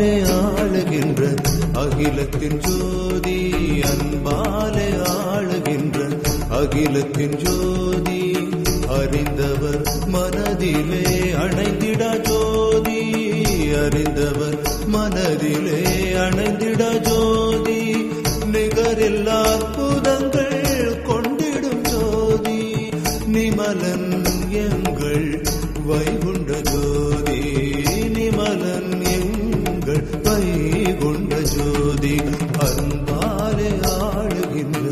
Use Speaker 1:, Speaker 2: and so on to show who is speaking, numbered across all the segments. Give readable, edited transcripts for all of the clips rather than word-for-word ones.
Speaker 1: அன்பாலே ஆளுகின்ற அகிலத்தின் ஜோதி, அன்பாலே ஆளுகின்ற அகிலத்தின் ஜோதி, அறிந்தவர் மனதிலே அணைந்திட ஜோதி, அறிந்தவர் மனதிலே அணைந்திட ஜோதி, நிகரில்லா அற்புதங்கள் கொண்டிடும் ஜோதி, நிமலன் எங்கள் வைகுண்ட ஜோதி, நிமலன் எங்கள் வைகுண்ட ஜோதி, அன்பாலே ஆளுகின்ற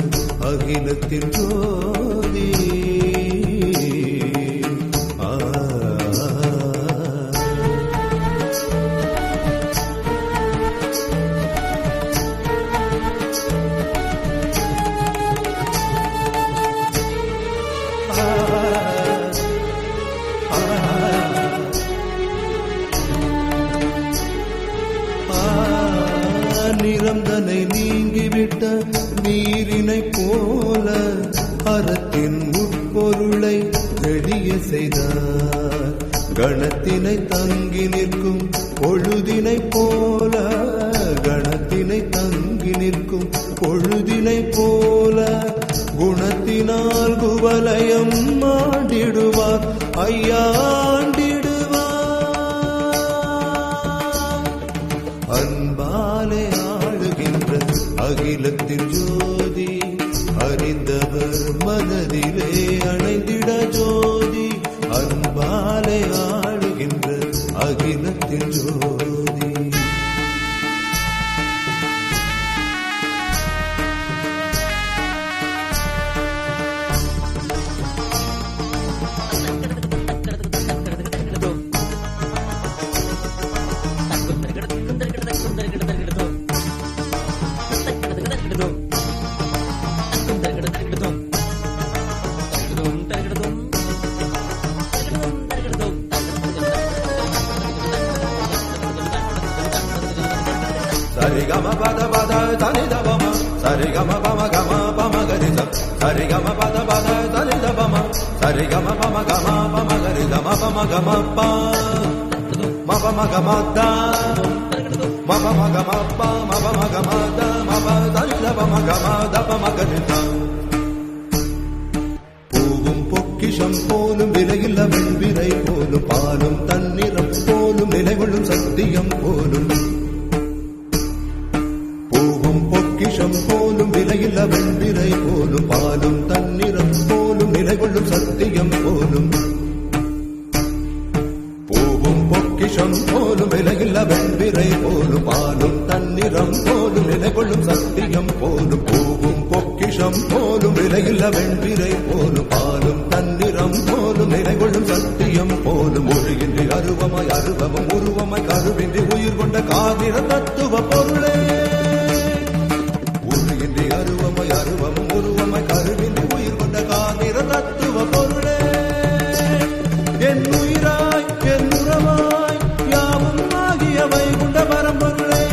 Speaker 1: அகிலத்தின் ஜோதி. நிறந்தனை நீங்கிவிட்ட நீரினை போல அறத்தின் உட்பொருளை தெளிய செய்தார், கணத்தினை தங்கி நிற்கும் பொழுதினை போல, கணத்தினை தங்கி நிற்கும் பொழுதினை போல, குணத்தினால் குவலயம் ஆண்டிடுவார் ஐயாண்டிடுவார், அன்பாலே ஆளுகின்ற அகிலத்தின் ஜோதி, அறிந்தவர் மனதிலே அணைந்திட ஜோதி, அன்பாலே ஆளுகின்ற அகிலத்தின் ஜோதி.
Speaker 2: Sarigama pada pada tani da bama, sarigama bama gama bama gari sa, sarigama pada pada tani da bama, sarigama bama gama bama gari da ma bama gama pa, ma bama gama da, ma bama gama pa, ma bama gama da, ma ba tani da bama gama da bama gari sa. பூவும் பொக்கிஷம் போலும் விலையில்ல வெண்பிறை போலும், பாலும் தண்ணீரம் போலும் நிலைகொள்ளும் சத்தியம் போலும், பொக்கிஷம் போலும் விலையில்ல வெண்பிறை போலும், பாலும் தண்ணீரம் போலும் நிலைகொள்ளும் சத்தியம் போலும், பூவும் பொக்கிஷம் போலும் விலையில்ல வெண்பிறை போலும், பாலும் தண்ணீரம் போலும் நிலைகொள்ளும் சத்தியம் போலும், பூவும் பொக்கிஷம் போலும் விலையில்ல வெண்பிறை போலும், பாலும் தண்ணீரம் போலும் நிலைகொள்ளும் சத்தியம் போலும், ஒழுகின்றி அருவமாய் அருவமும் உருவமாய் கருவின்றி உயிர் கொண்ட காவிர தத்துவ பொருளே, அருவமாய் அருவமும் உருவமாய் கருவின்றி உயிர் கொண்ட காவிர தத்துவ பொருளே, என் உயிராய் என் உறவாய் யாவும் ஆகிய வைகுண்ட பரம்பொருளே,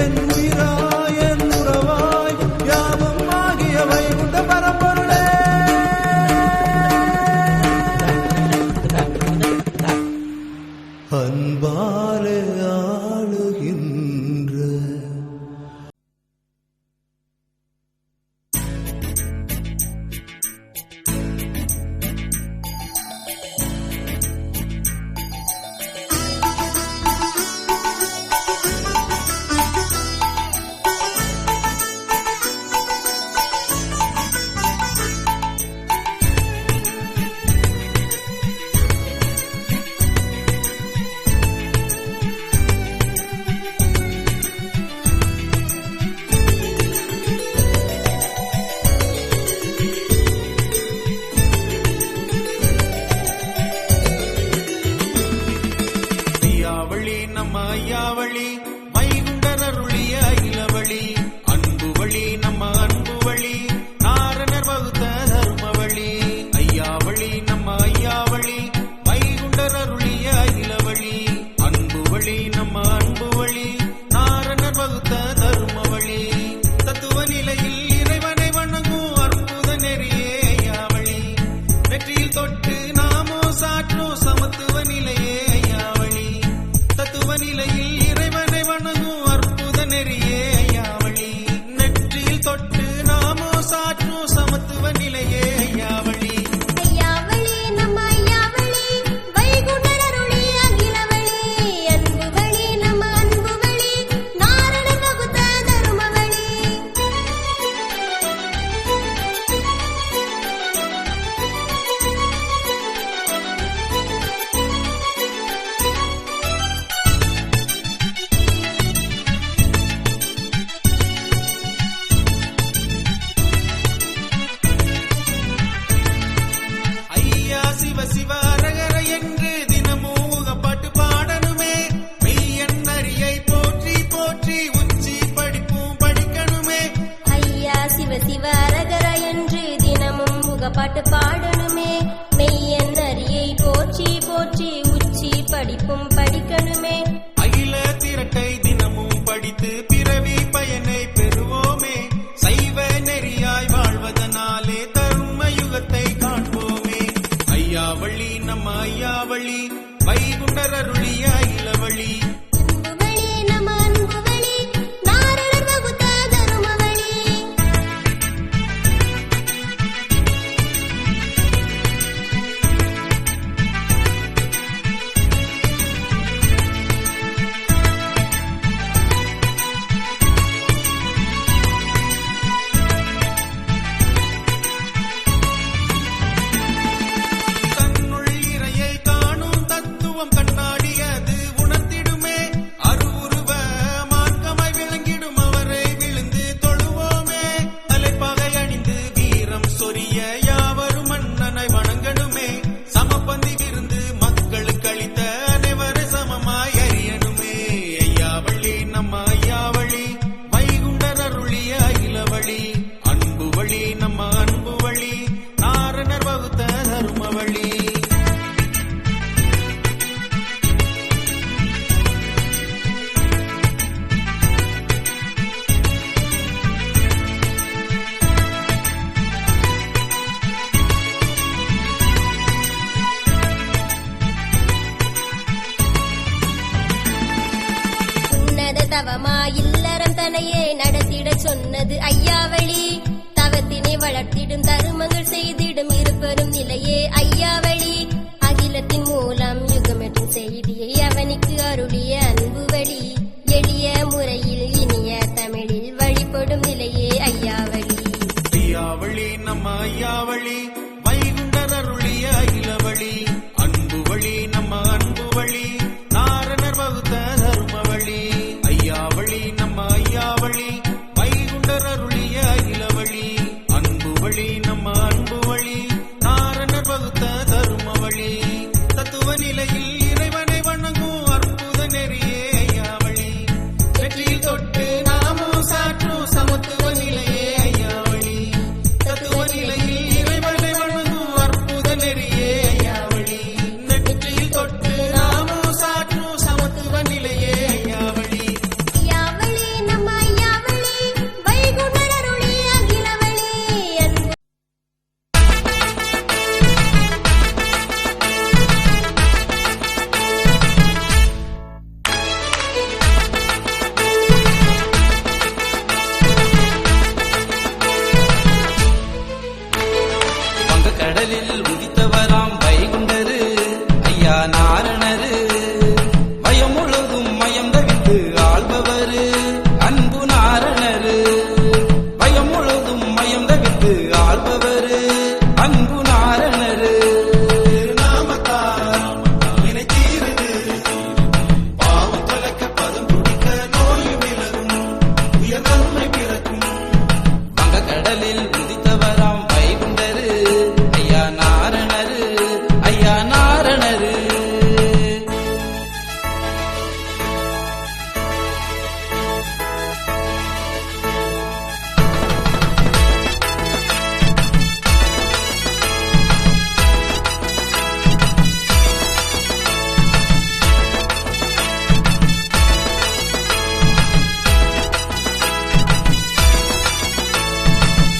Speaker 2: என் உயிராய் என் உறவாய் யாவும் ஆகிய வைகுண்ட பரம்பொருளே. அன்பாலே ஆளுகின்ற
Speaker 3: நிலையில் இறைவனை வணங்கும் தவமா இல்லறம் தனையே நடத்திட சொன்னது ஐயாவளி. தவத்தினை வளர்த்திடும் தருமங்கள் செய்திடும் இருப்பெரும் நிலையே ஐயாவளி. அகிலத்தின் மூலம் யுகமெட்டும் செய்தியை அவனுக்கு அருளிய அன்பு வழி. எளிய முறையில் இனிய தமிழில் வழிபடும் நிலையே ஐயாவளி.
Speaker 1: ஐயாவளி நம்ம ஐயாவளி வைகுண்டர் அருளிய அகிலவழி. அன்பு வழி நம்ம அன்பு வழி நாரணர் வகுத்த தர்மவழி. ஐயாவளி நம்ம ஐயாவளி வைகுண்டர் அருளிய அகிலவழி. அன்பு வழி நம்ம அன்பு வழி நாரணர் வகுத்த தர்மவழி. தத்துவ நிலையில் இறைவனை வணங்கும் அற்புத நெறியே ஐயாவளி. வெற்றியில் தொட்டு நாமும் சாற்றும் சமத்துவ நிலையே ஐயாவளி. தத்துவ நிலையில் இறைவனை வணங்கும் அற்புத நெறியே ஐயாவளி. வெற்றியில் தொட்டு நாமும் சாற்றும் சமத்துவ நிலையே ஐயாவளி.
Speaker 3: ஐயாவளி நம்ம ஐயாவளி வைகுண்டர் அருளிய அகிலவழி. அன்பு
Speaker 4: வங்கக்கடலில் உதித்தவராம் வைகுண்டரு ஐயா நாரணரு. வயம் முழுதும் மயம் தவித்து ஆள்பவரு அன்பு நாரணரு. வயம் முழுதும் மயம் தவித்து ஆள்பவரு அன்பு நாரணரு.
Speaker 1: நாமத்தால் வினை தீருது. பாவம் தொலைக்க பதம் குடிக்க நோய் விலகும் உயர் நன்மை பிறக்கும்.
Speaker 4: வங்கக்கடலில் உதித்தவராம் வைகுண்டரு ஐயா நாரணரு. ஐயா நாரணரு.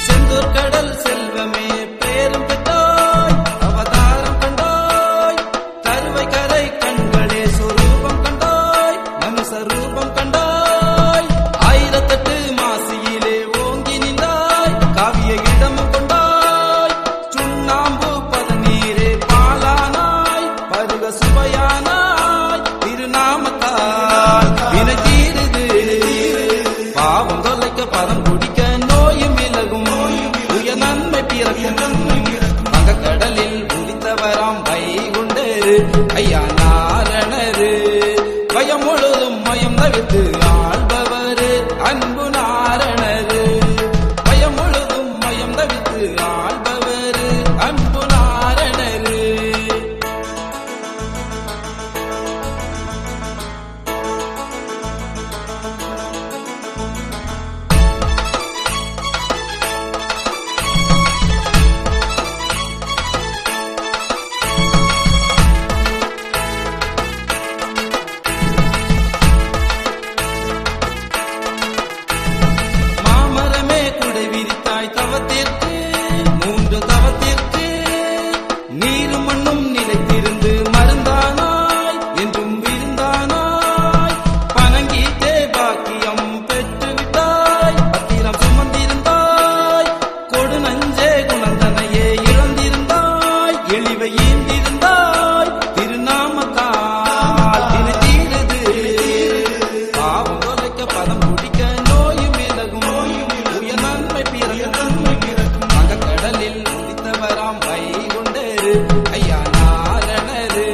Speaker 4: செந்தூர் கடல் செல்வமே பேரும் பெற்றாய் அவதாரம் கண்டாய். கருவை கரை கண்களே சொரூபம் கண்டாய் நம் சரூபம் கண்டாய். 1008 மாசியிலே ஓங்கி நின்றாய் காவிய இடமும் கொண்டாய். சுண்ணாம்பு பதநீரே பாலானாய் பருக சுவையானாய். திருநாமத்தால் வினை தீருது. பாவம் தொலைக்க பதம் குடிக்க நோயும் விலகும் உய நன்மை பிறக்கும். வங்கக்கடலில் உதித்தவராம் வைகுண்டரு ஐயா நாரணரு. பயம் முழுதும் மயம் தவித்து ஆள்பவரு அன்பு நாரணரு. பயம் முழுதும் மயம் தவித்து ஆள்பவரு அன்பு நாரணரு. மாமரமே குடை விரித்தாய் தவத்திற்கு 3 தவத்திற்கு. நீரும் மண்ணும் நிலைத்திருந்து மருந்தானாய் என்றும் விருந்தானாய். பனங்கீட்டே பாக்கியம் பெற்றுவிட்டாய் பத்திரம் சுமந்திருந்தாய். கொடு நஞ்சே குணந்தனையே இழந்திருந்தாய் எளிவை ஈந்திருந்தாய். திருநாமத்தால் தினை தீருது. பாவம் தொலைக்க பதம் குடிக்க நோயும் விலகும் உய நன்மை பிறக்கும். வங்கக்கடலில் உதித்தவராம் வைகுண்டரு ஐயா நாரணரு.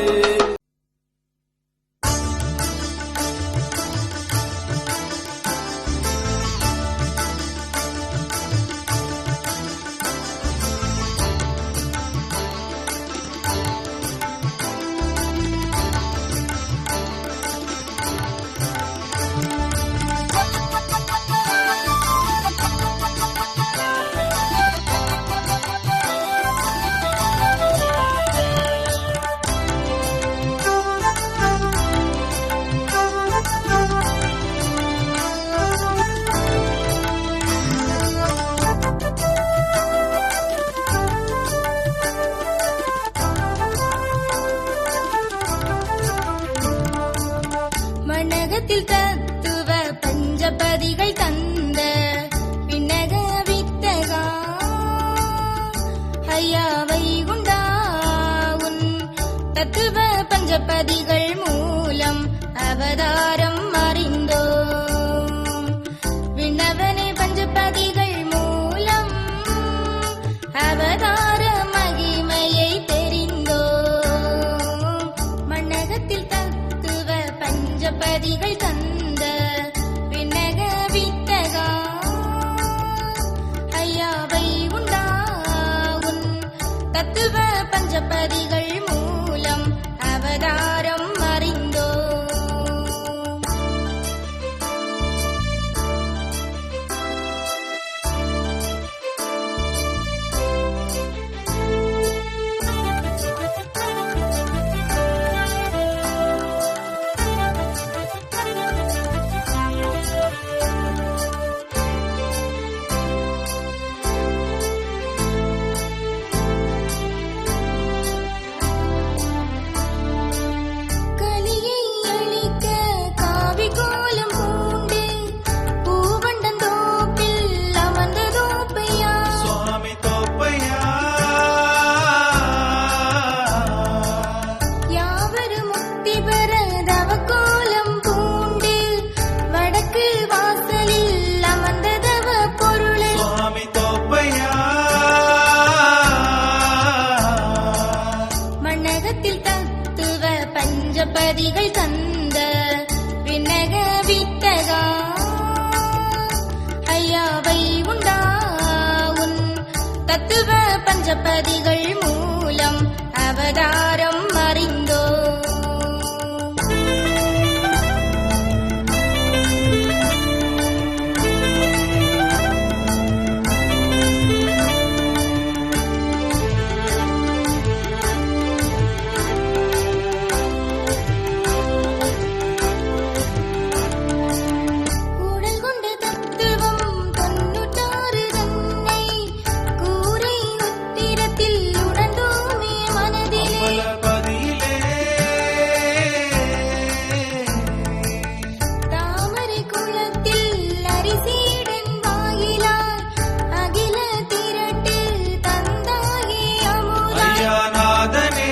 Speaker 3: மனகத்தில் தத்துவ பஞ்சபதிகள் தந்த விண்ணக வித்தகா ஐயா வைகுண்டா உன் தத்துவ பஞ்சபதிகள் மூலம் அவதாரம் அறிந்தோம். விண்ணவனே பஞ்சபதிகள் மூலம் அவதார மகிமையை தெரிந்தோம். மண்ணகத்தில் தத்துவ பஞ்சபதிகள் தந்த விண்ணக வித்தகா ஐயா வைகுண்டா உன் தத்துவ பஞ்சபதிகள் மூலம் அவதாரம் அறிந்தோம். கலியை அழிக்க காவி கோலம் பூண்டு பூவண்டந்தோப்பில் அமர்ந்த தோப்பையா
Speaker 1: சுவாமி தோப்பையா
Speaker 3: யாவரு முக்தி பெற தவக்கோலம் பூண்டு வடக்கு வாசலில் அமர்ந்த தவ பொருளை
Speaker 1: சுவாமி தோப்பையா
Speaker 3: மண்ணகத்தில் தத்துவ பஞ்சபதிகள் தந்த விண்ணக வித்தகா ஐயா வைகுண்டா உன் தத்துவ பஞ்சபதிகள் மூலம் அவதாரம் அறிந்தோம். உடல் கொண்ட தத்துவம் 96 தன்னை கூரை உத்திரத்தில் உணர்ந்தோமே மனதிலே
Speaker 1: அம்பலபதியிலே
Speaker 3: தாமரை குளத்தில் அரிசீடன் வாயிலாய் அகில திரட்டில் தந்தாயே அமுதா
Speaker 1: ஐயாநாதனே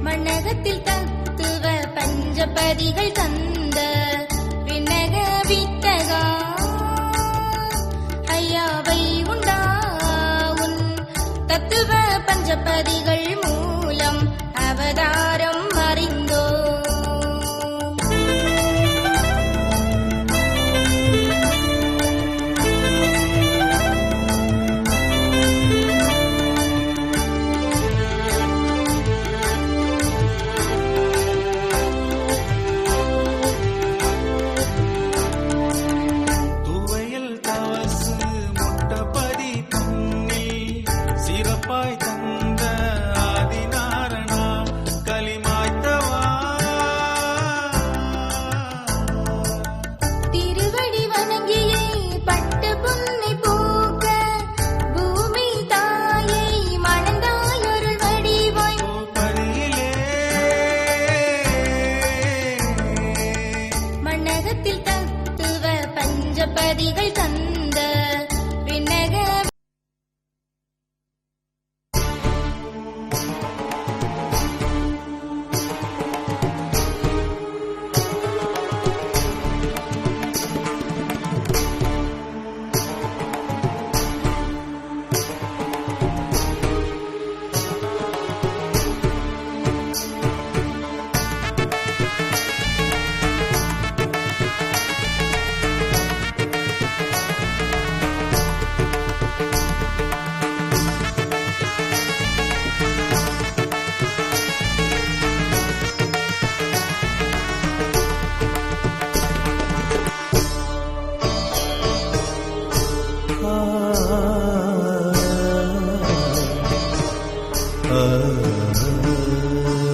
Speaker 3: மண்ணகத்தில் தத்துவ பஞ்சபதிகள் தந்த விண்ணக வித்தகா ஐயா வைகுண்டா உன் தத்துவ பஞ்சபதிகள் மூலம் அவதாரம் அறிந்தோம்.
Speaker 1: துவையல் தவசு முட்டபதி தன்னில் சிறப்பாய் தந்த ஆதிநாரணா கலிமாய்த்தவா
Speaker 3: திருவடி வணங்கியே பட்டு புன்னை பூக்க பூமி தாயை மணந்தாய் அருள் வடிவாய்
Speaker 1: பதியிலே
Speaker 3: மண்ணகத்தில் தத்துவ பஞ்சபதிகள் தந்த விண்ணக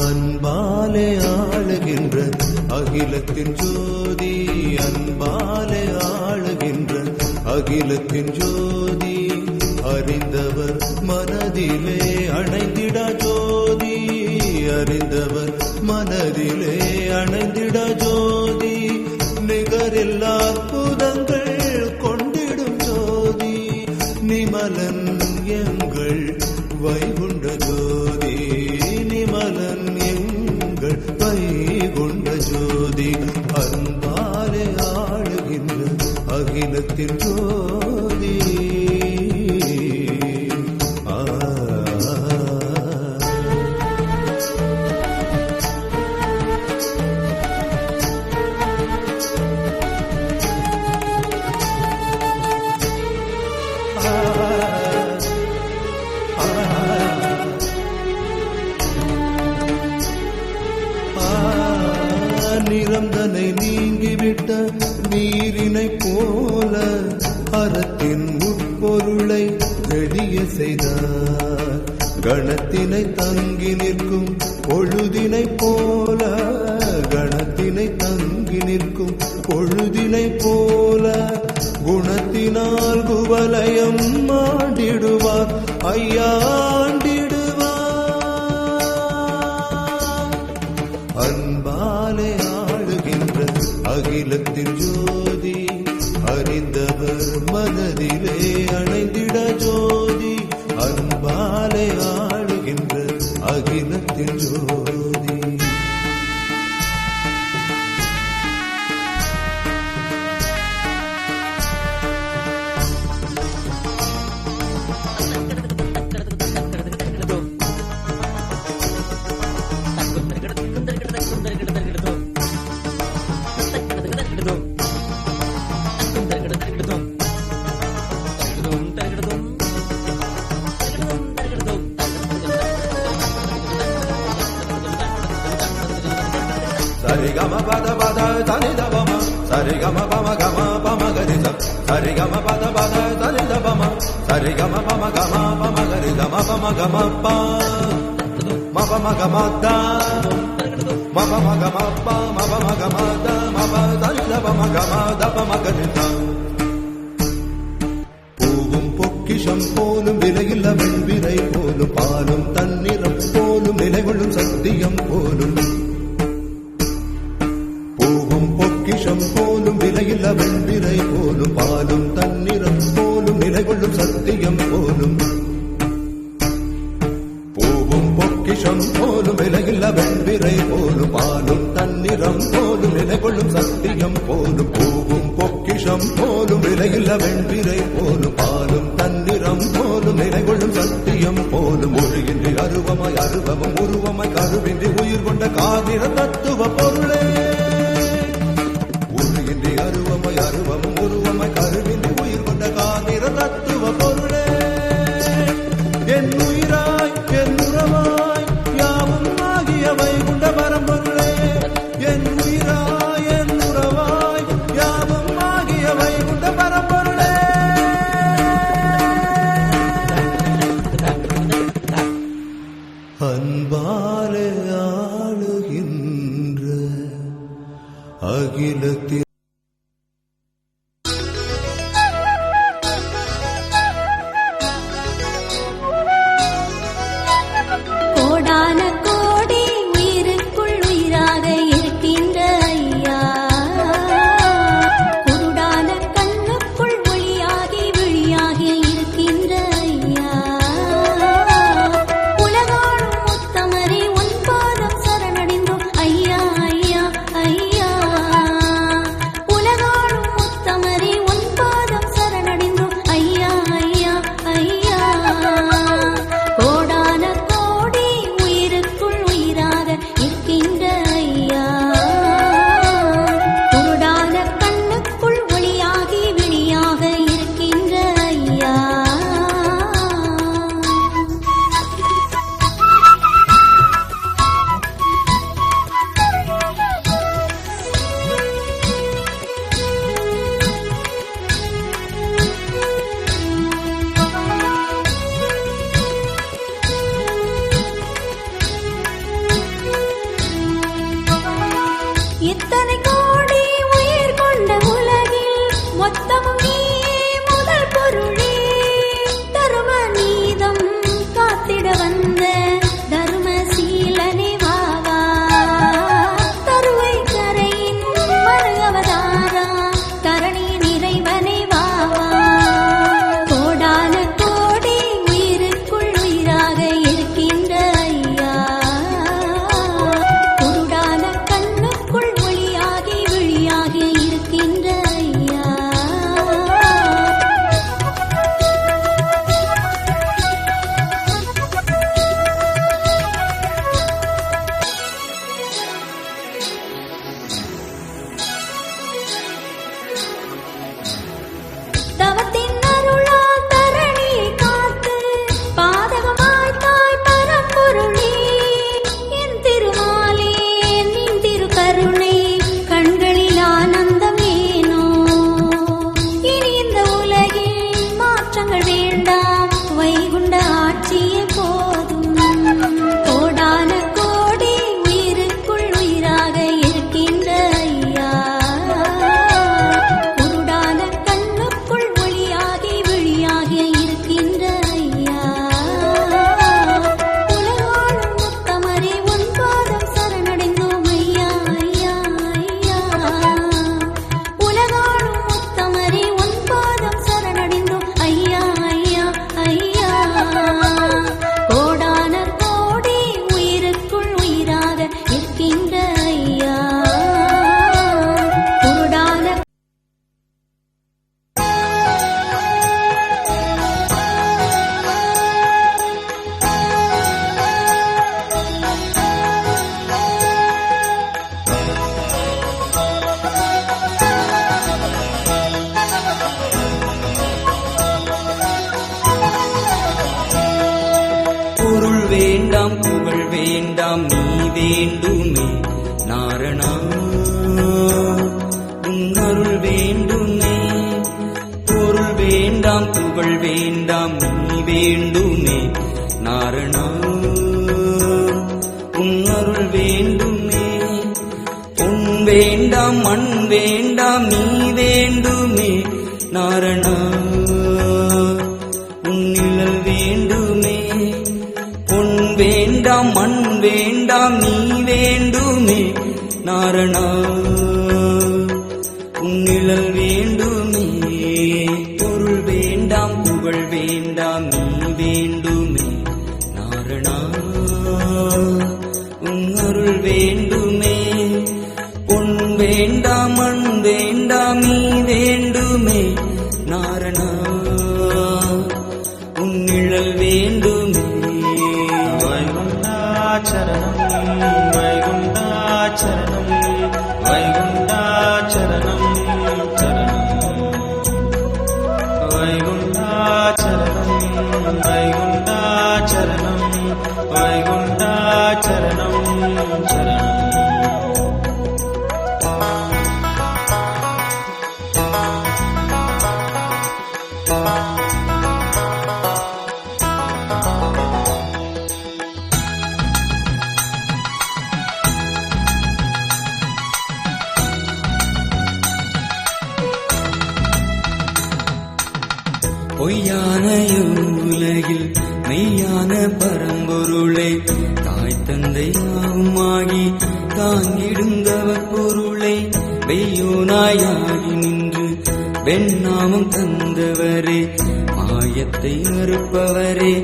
Speaker 2: அன்பாலே ஆளுகின்ற அகிலத்தின் ஜோதி, அன்பாலே ஆளுகின்ற அகிலத்தின் ஜோதி, அறிந்தவர் மனதிலே அணைந்திட ஜோதி, அறிந்தவர் மனதிலே அணைந்திட ஜோதி நிகரில்லா அற்புதங்கள் கொண்டிடும் ஜோதி நிமலன் எங்கள் வைகுண்ட ஜோதி நிமலன் எங்கள் வைகுண்ட ஜோதி அன்பாலே ஆளுகின்ற அகிலத்தின் ஜோதி நிரந்தனை நீங்கிவிட்ட நீரினை போல அறத்தின் உட்பொருளை தெளிய செய்தார் கணத்தினை தங்கி நிற்கும் பொழுதினை போல கணத்தினை தங்கி நிற்கும் பொழுதினை போல குணத்தினால் குவலயம் ஆண்டிடுவார் ஐயாண்டிடுவார் அன்பாலே ஆளுகின்ற அகிலத்தின் ஜோதி அறிந்தவர் மனதிலே அணைந்திட ஜோதி அன்பாலே ஆளுகின்ற அகிலத்தின் ஜோதி சரிகம பத பத தனிதபம சரிகம பம கம பம கரித சரிகம பத பத தனிதபம சரிகம பம கம பம கரித மபம கம ப மபம கம த மபம கம ப மபம கம த மப தனிதபம கம தபம கரித பூவும் பொக்கிஷம் போலும் விலையில்ல வெண்பிறை போலும் பாலும் தண்ணீரம் போலும் நிலைகொள்ளும் சத்தியம் போலும் பொக்கிஷம் போலும் விலையில்ல வெண்பிறை போலும் பாலும் தண்ணீரம் போலும் நிலைகொள்ளும் சத்தியம் போலும் பூவும் பொக்கிஷம் போலும் விலையில்ல வெண்பிறை போலும் பாலும் தண்ணீரம் போலும் நிலைகொள்ளும் சத்தியம் போலும் பூவும் பொக்கிஷம் போலும் விலையில்ல வெண்பிறை போலும் பாலும் தண்ணீரம் போலும் நிலைகொள்ளும் சத்தியம் போலும் ஒழுகின்றி அருவமாய் அருவமும் உருவமாய் கருவின்றி உயிர் கொண்ட காதிர தத்துவ பொருளே அருவமாய் அருவமும் உருவமாய் கருவின்றி உயிர் கொண்ட காதிர தத்துவ பொருளே என் உயிராய் என் உறவாய் யாவும் ஆகிய வைகுண்ட பரம்பொருளே என் உயிராய் என் உறவாய் யாவும் ஆகிய வைகுண்ட பரம்பொருளே அன்பாலே ஆளுகின்ற அகிலத்தில்
Speaker 5: வேண்டுமே நாரணா உன் அருள் வேண்டுமே பொருள் வேண்டாம் புகழ் வேண்டாம் நீ வேண்டுமே நாரணா உன் அருள் வேண்டுமே பொன் வேண்டாம் மண் வேண்டாம் நீ வேண்டுமே நாரணா உன் நிழல் வேண்டுமே பொன் வேண்டாம் மண் வேண்டாம் நீ வேண்டுமே நாரணா உன் நிழல் வேண்டுமே பொருள் வேண்டாம் புகழ் வேண்டாம் நீ வேண்டுமே நாரணா உன் அருள் வேண்டுமே பொன் வேண்டாம் மண் வேண்டாம் நீ வேண்டுமே நாரணா உன் நிழல் வேண்டுமே
Speaker 1: வைகுண்டாச்சரணம் வைகுண்டாச்சரணம் வைகுண்டாச்சரணம் சரணம் வைகுண்டாச்சரணம் வைகுண்டாச்சரணம் வைகுண்டாச்சரணம் சரணம்
Speaker 5: பொய்யான உலகில் மெய்யான பரம்பொருளை தாய் தந்தை ஆகி தாங்கிடுந்தவர் பொருளை வெய்யோனாயாகி நின்று வெண்ணாமம் தந்தவரே மாயத்தை அறுப்பவரே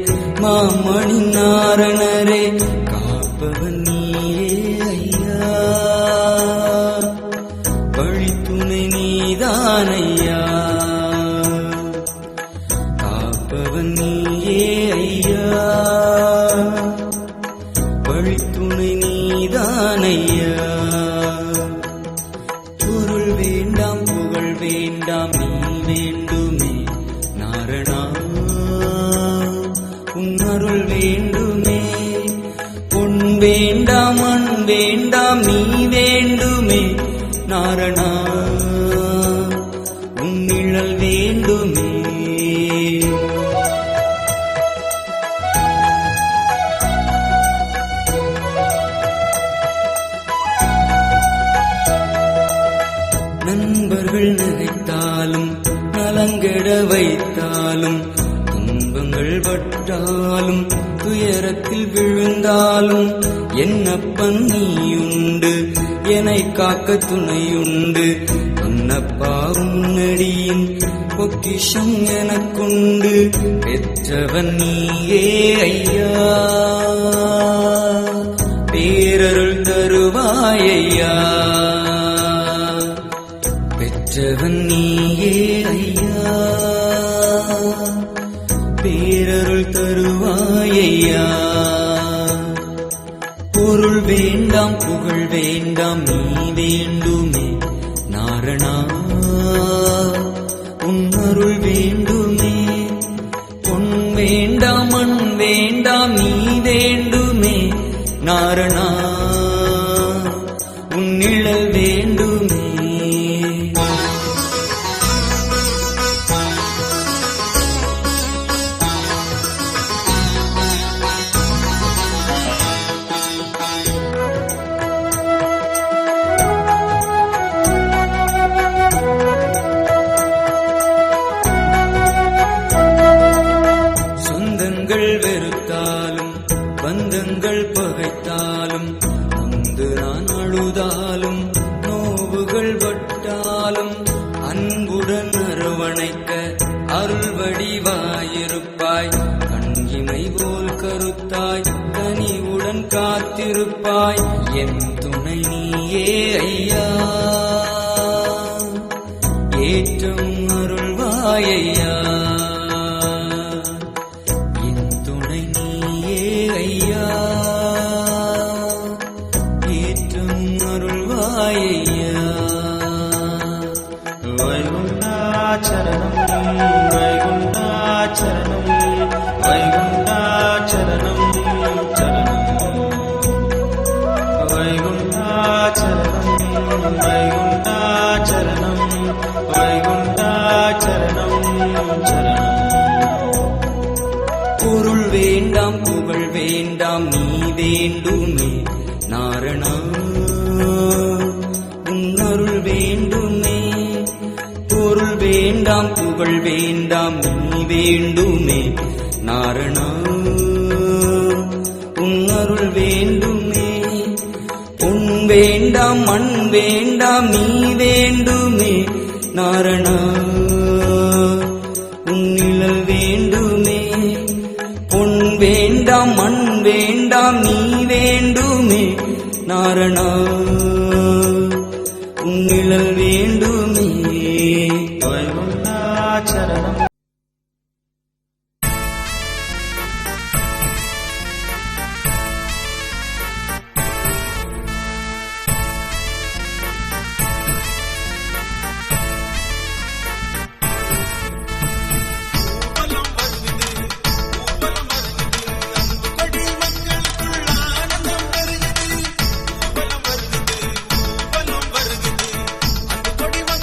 Speaker 5: மாமணி நாரணரே காப்பவன் நீயே ஐயா வழித்துணை நீதானையா காப்பவன் நீயே ஐயா வழித்துணை நீதானையா பொருள் வேண்டாம் புகழ் வேண்டாம் நீ வேண்டுமே நாரணா உன் அருள் வேண்டுமே பொன் வேண்டாம் மண் வேண்டாம் நீ வேண்டுமே நாரணா உன் நிழல் வேண்டுமே நண்பர்கள் நகைத்தாலும் நலங்கெட வைத்தாலும் துன்பங்கள் பட்டாலும் துயரத்தில் விழுந்தாலும் என்னப்பன் நீயுண்டு என்னை காக்க துணையுண்டு பொன்னப்பா உன்னடியின் பொக்கிஷம் எனக்குண்டு பெற்றவன் நீயே ஐயா பேரருள் தருவாயையா பெற்றவன் நீயே ஐயா பேரருள் தருவாயையா பொருள் வேண்டாம் புகழ் வேண்டாம் நீ வேண்டுமே நாரணா உன் அருள் வேண்டுமே பொன் வேண்டாம் மண் வேண்டாம் நீ வேண்டுமே நாரணா உன் நிழல் வேண்டுமே வெறுத்தாலும் பந்தங்கள் பகைத்தாலும் வந்து நான் அழுதாலும் நோவுகள் பட்டாலும் அன்புடன் அரவணைக்க அருள் வடிவாயிருப்பாய் கண்கிமை போல் கருத்தாய் கனிவுடன் காத்திருப்பாய் என் துணை நீயே ஐயா ஏற்றம் அருள்வாயையா
Speaker 1: வைகுண்டாச்சரணம் வைகுண்டாச்சரணம் வைகுண்டாச்சரணம் சரணம்
Speaker 5: புகழ் வேண்டாம் நீ வேண்டுமே நாரணா உன் அருள் வேண்டுமே பொன் வேண்டாம் மண் வேண்டாம் நீ வேண்டுமே நாரணா உன் நிழல் வேண்டுமே பொன் வேண்டாம் மண் வேண்டாம் நீ வேண்டுமே நாரணா உன் நிழல் வேண்டுமே
Speaker 4: சரணம்
Speaker 1: கொடி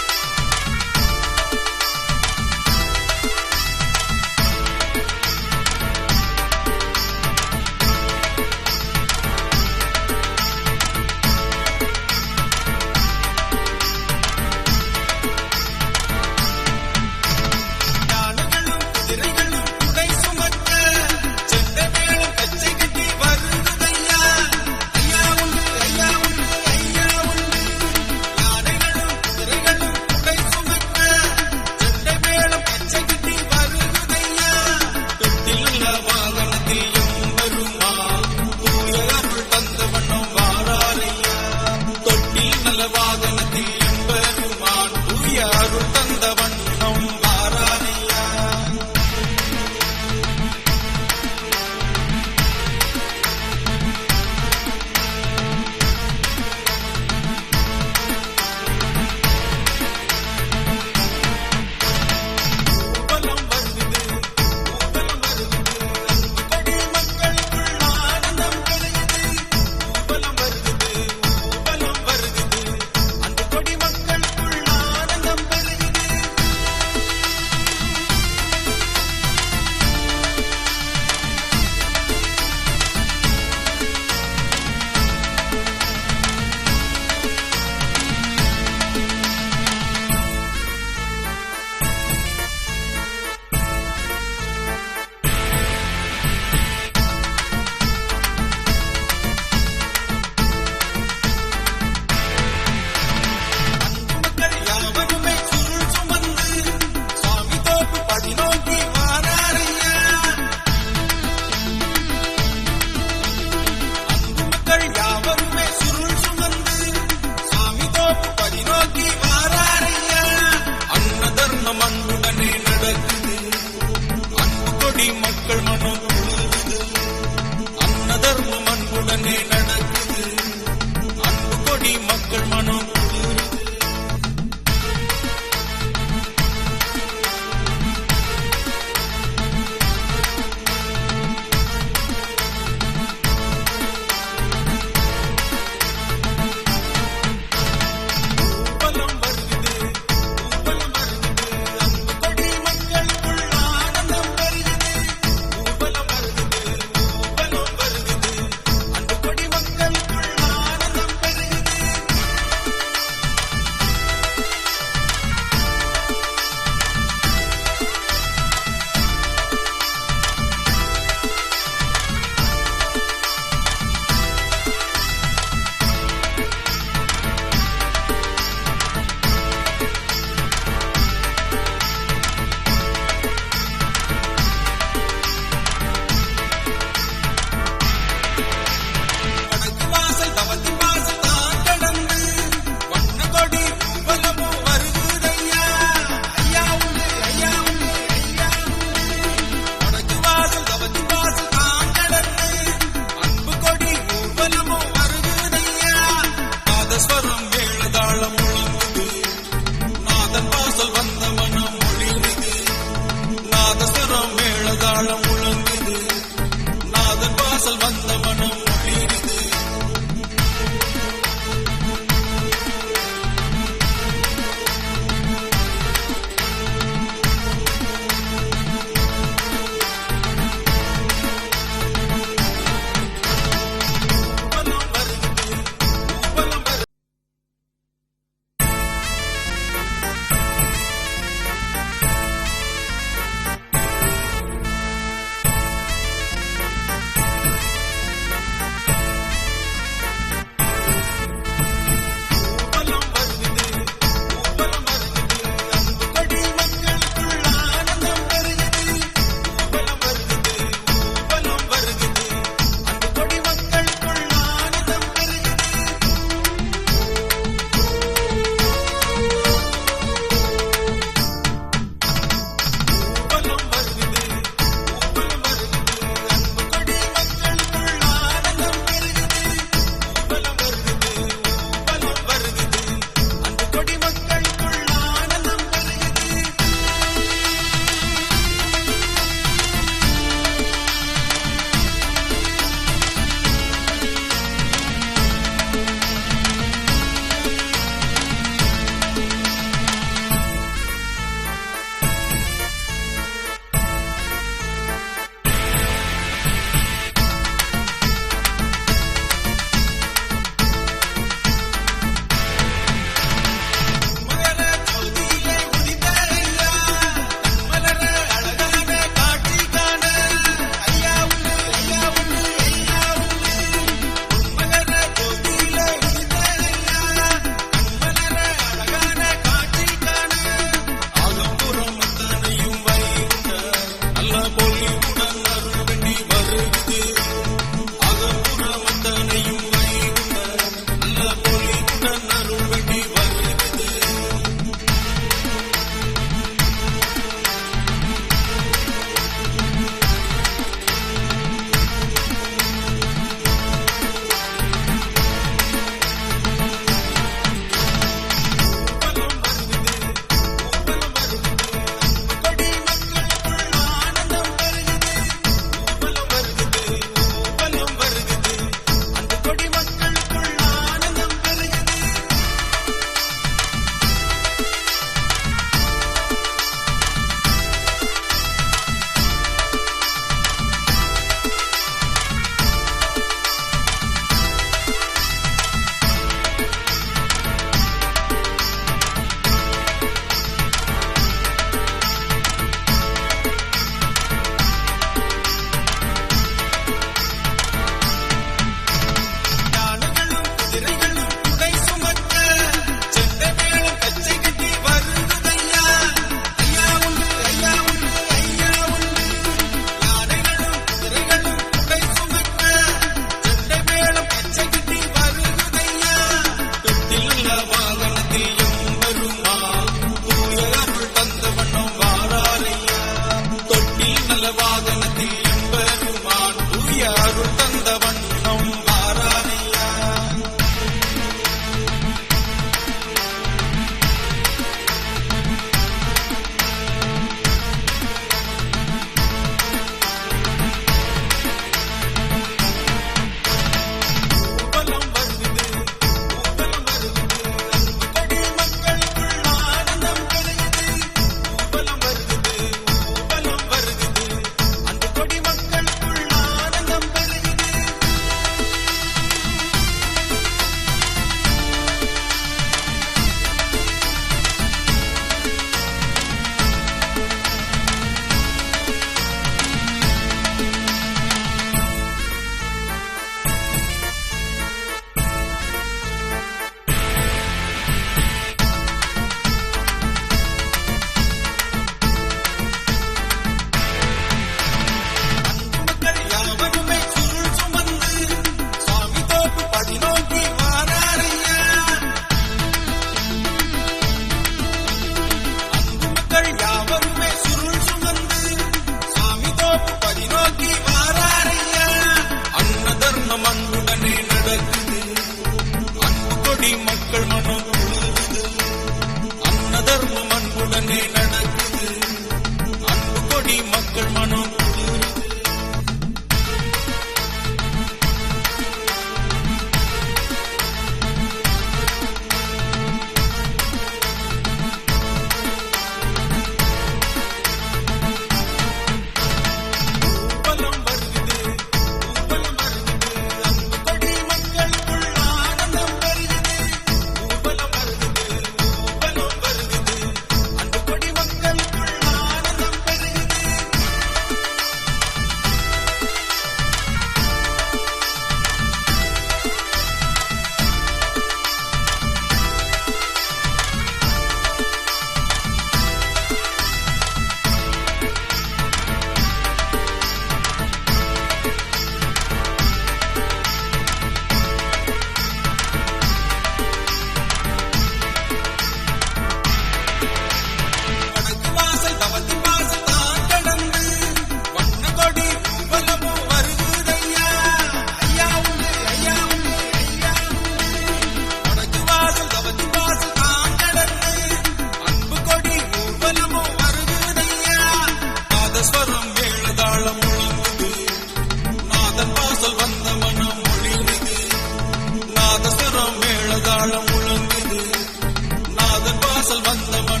Speaker 1: அந்த